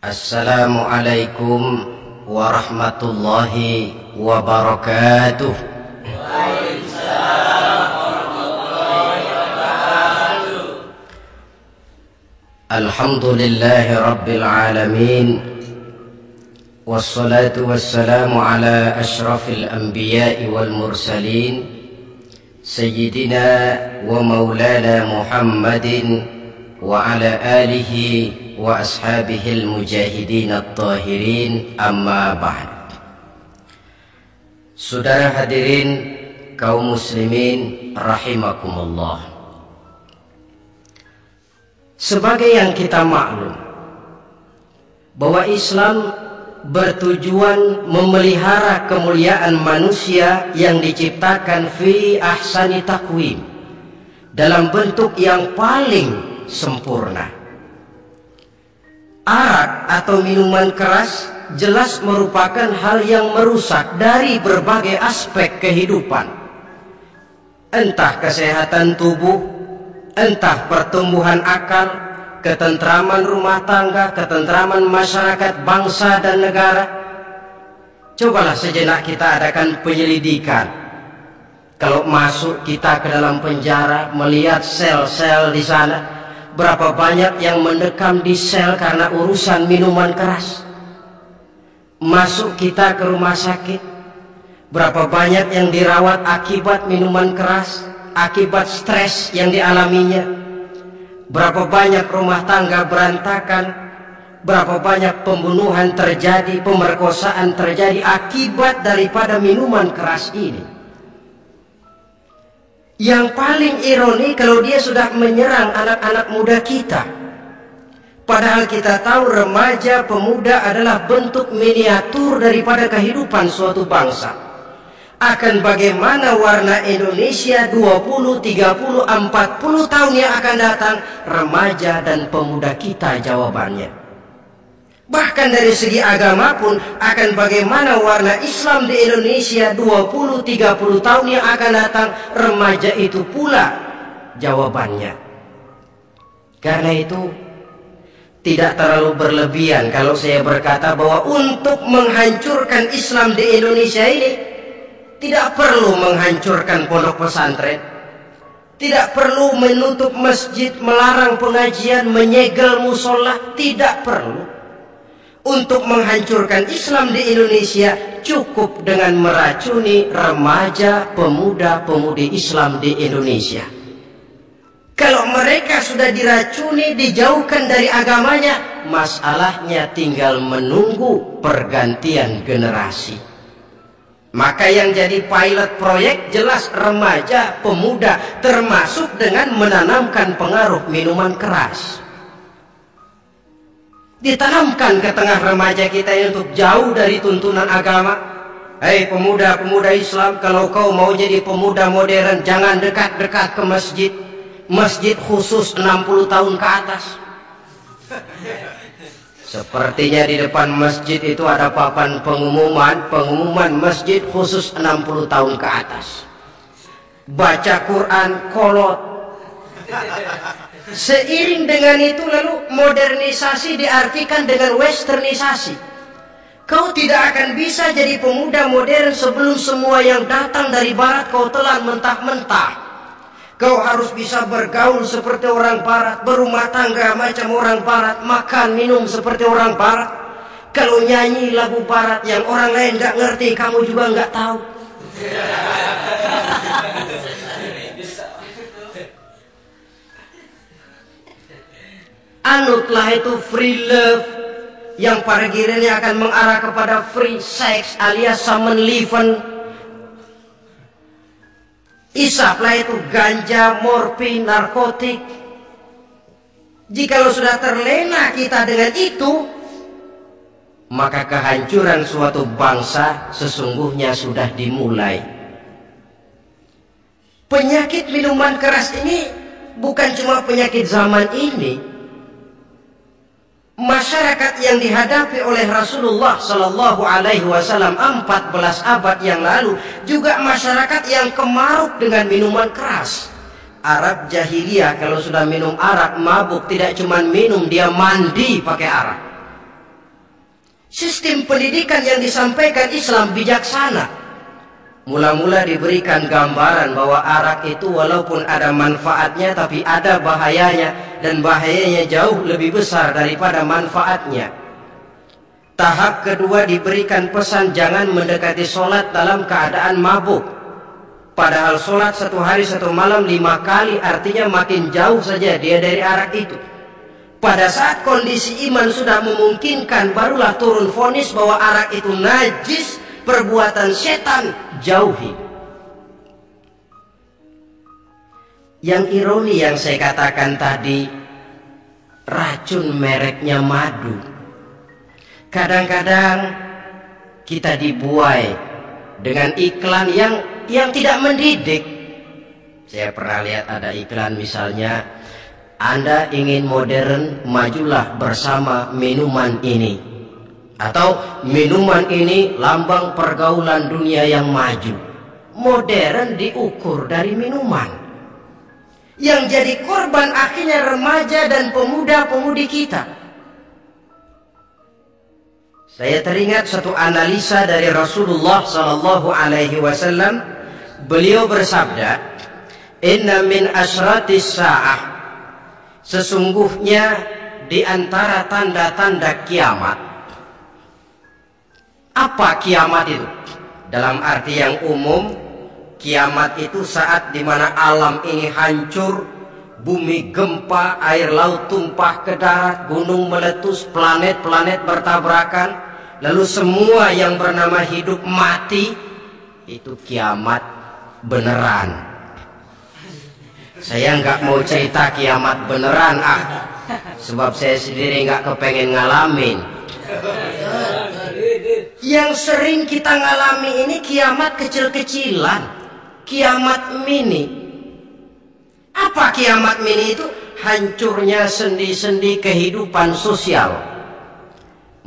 Assalamualaikum warahmatullahi wabarakatuh. Waalaikumsalam warahmatullahi wabarakatuh. Alhamdulillahi rabbil alamin. Wassalatu wassalamu ala ashrafil anbiya'i wal mursalin, Sayyidina wa maulana Muhammadin wa ala alihi wa ashabihil mujahidin at-tahirin, amma ba'd. Saudara hadirin kaum muslimin rahimakumullah. Sebagai yang kita maklum bahwa Islam bertujuan memelihara kemuliaan manusia yang diciptakan fi ahsani taqwim, dalam bentuk yang paling sempurna. Arak atau minuman keras jelas merupakan hal yang merusak dari berbagai aspek kehidupan, entah kesehatan tubuh, entah pertumbuhan akal, ketentraman rumah tangga, ketentraman masyarakat, bangsa dan negara. Cobalah sejenak kita adakan penyelidikan. Kalau masuk kita ke dalam penjara, melihat sel-sel di sana, berapa banyak yang mendekam di sel karena urusan minuman keras. Masuk kita ke rumah sakit, berapa banyak yang dirawat akibat minuman keras, akibat stres yang dialaminya. Berapa banyak rumah tangga berantakan, berapa banyak pembunuhan terjadi, pemerkosaan terjadi akibat daripada minuman keras ini. Yang paling ironi kalau dia sudah menyerang anak-anak muda kita. Padahal kita tahu remaja pemuda adalah bentuk miniatur daripada kehidupan suatu bangsa. Akan bagaimana warna Indonesia 20, 30, 40 tahun yang akan datang, remaja dan pemuda kita jawabannya. Bahkan dari segi agama pun, akan bagaimana warna Islam di Indonesia 20, 30 tahun yang akan datang, remaja itu pula jawabannya. Karena itu tidak terlalu berlebihan kalau saya berkata bahwa untuk menghancurkan Islam di Indonesia ini tidak perlu menghancurkan pondok pesantren, tidak perlu menutup masjid, melarang pengajian, menyegel musola, tidak perlu. Untuk menghancurkan Islam di Indonesia cukup dengan meracuni remaja, pemuda, pemudi Islam di Indonesia. Kalau mereka sudah diracuni, dijauhkan dari agamanya, masalahnya tinggal menunggu pergantian generasi. Maka yang jadi pilot proyek jelas remaja, pemuda, termasuk dengan menanamkan pengaruh minuman keras. Ditanamkan ke tengah remaja kita ini untuk jauh dari tuntunan agama. Hei pemuda-pemuda Islam, kalau kau mau jadi pemuda modern, jangan dekat-dekat ke masjid. Masjid khusus 60 tahun ke atas. Sepertinya di depan masjid itu ada papan pengumuman masjid khusus 60 tahun ke atas. Baca Quran kolot. Seiring dengan itu lalu modernisasi diartikan dengan westernisasi. Kau tidak akan bisa jadi pemuda modern sebelum semua yang datang dari barat kau telan mentah-mentah. Kau harus bisa bergaul seperti orang barat, berumah tangga macam orang barat, makan minum seperti orang barat. Kalau nyanyi lagu barat yang orang lain gak ngerti, kamu juga gak tahu. Anutlah itu free love yang pada akhirnya akan mengarah kepada free sex alias summon leven. Isaplah itu ganja, morfin, narkotik. Jikalau sudah terlena kita dengan itu, maka kehancuran suatu bangsa sesungguhnya sudah dimulai. Penyakit minuman keras ini bukan cuma penyakit zaman ini. Masyarakat yang dihadapi oleh Rasulullah Sallallahu Alaihi Wasallam 14 abad yang lalu juga masyarakat yang kemaruk dengan minuman keras. Arab jahiliyah kalau sudah minum arak mabuk, tidak cuma minum, dia mandi pakai arak. Sistem pendidikan yang disampaikan Islam bijaksana. Mula-mula diberikan gambaran bahwa arak itu walaupun ada manfaatnya tapi ada bahayanya, dan bahayanya jauh lebih besar daripada manfaatnya. Tahap kedua diberikan pesan jangan mendekati sholat dalam keadaan mabuk. Padahal sholat 1 hari 1 malam 5 kali, artinya makin jauh saja dia dari arak itu. Pada saat kondisi iman sudah memungkinkan, barulah turun vonis bahwa arak itu najis, perbuatan setan, jauhi. Yang ironi yang saya katakan tadi, racun mereknya madu. Kadang-kadang kita dibuai dengan iklan yang tidak mendidik. Saya pernah lihat ada iklan misalnya, Anda ingin modern, majulah bersama minuman ini. Atau minuman ini lambang pergaulan dunia yang maju. Modern diukur dari minuman. Yang jadi korban akhirnya remaja dan pemuda-pemudi kita. Saya teringat satu analisa dari Rasulullah SAW. Beliau bersabda, "Inna min asratis sa'ah." Sesungguhnya di antara tanda-tanda kiamat. Apa kiamat itu? Dalam arti yang umum, kiamat itu saat dimana alam ini hancur, bumi gempa, air laut tumpah ke darat, gunung meletus, planet-planet bertabrakan, lalu semua yang bernama hidup mati. Itu kiamat beneran. Saya nggak mau cerita kiamat beneran, sebab saya sendiri nggak kepengen ngalamin. Yang sering kita ngalami ini kiamat kecil-kecilan, kiamat mini. Apa kiamat mini itu? Hancurnya sendi-sendi kehidupan sosial.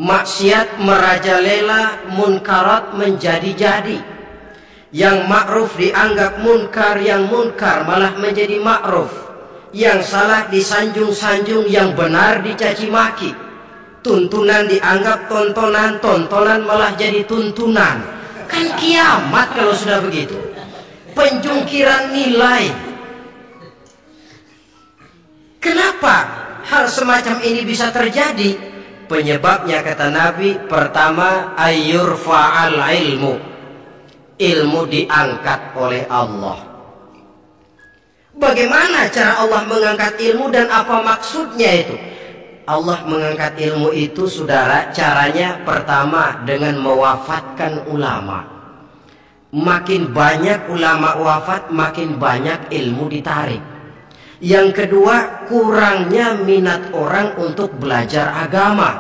Maksiat merajalela, munkarat menjadi-jadi. Yang ma'ruf dianggap munkar, yang munkar malah menjadi ma'ruf. Yang salah disanjung-sanjung, yang benar dicaci maki. Tuntunan dianggap tontonan, tontonan malah jadi tuntunan. Kan kiamat kalau sudah begitu. Penjungkiran nilai. Kenapa hal semacam ini bisa terjadi? Penyebabnya kata Nabi, pertama ayyurfa'al ilmu. Ilmu diangkat oleh Allah. Bagaimana cara Allah mengangkat ilmu dan apa maksudnya itu? Allah mengangkat ilmu itu, saudara, caranya pertama dengan mewafatkan ulama. Makin banyak ulama wafat, makin banyak ilmu ditarik. Yang kedua, kurangnya minat orang untuk belajar agama.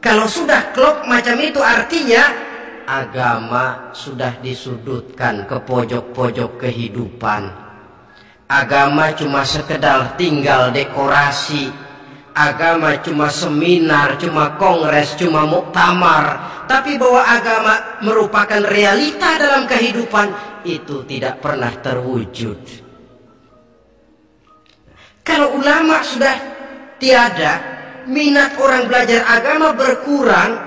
Kalau sudah klop macam itu, artinya agama sudah disudutkan ke pojok-pojok kehidupan. Agama cuma sekedar tinggal dekorasi. Agama cuma seminar, cuma kongres, cuma muktamar. Tapi bahwa agama merupakan realita dalam kehidupan, itu tidak pernah terwujud. Kalau ulama sudah tiada, minat orang belajar agama berkurang,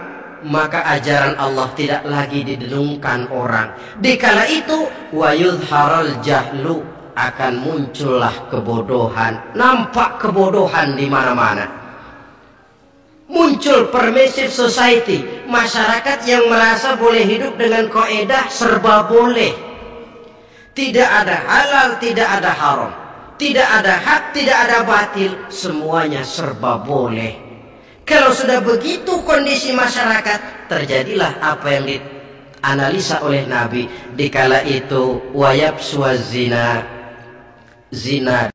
maka ajaran Allah tidak lagi didengungkan orang. Dikala itu wa yudharul jahlu, akan muncullah kebodohan. Nampak kebodohan di mana-mana. Muncul permissive society, masyarakat yang merasa boleh hidup dengan kaidah serba boleh. Tidak ada halal, tidak ada haram. Tidak ada hak, tidak ada batil, semuanya serba boleh. Kalau sudah begitu kondisi masyarakat, terjadilah apa yang dianalisa oleh Nabi. Dikala itu wayab suazina, zina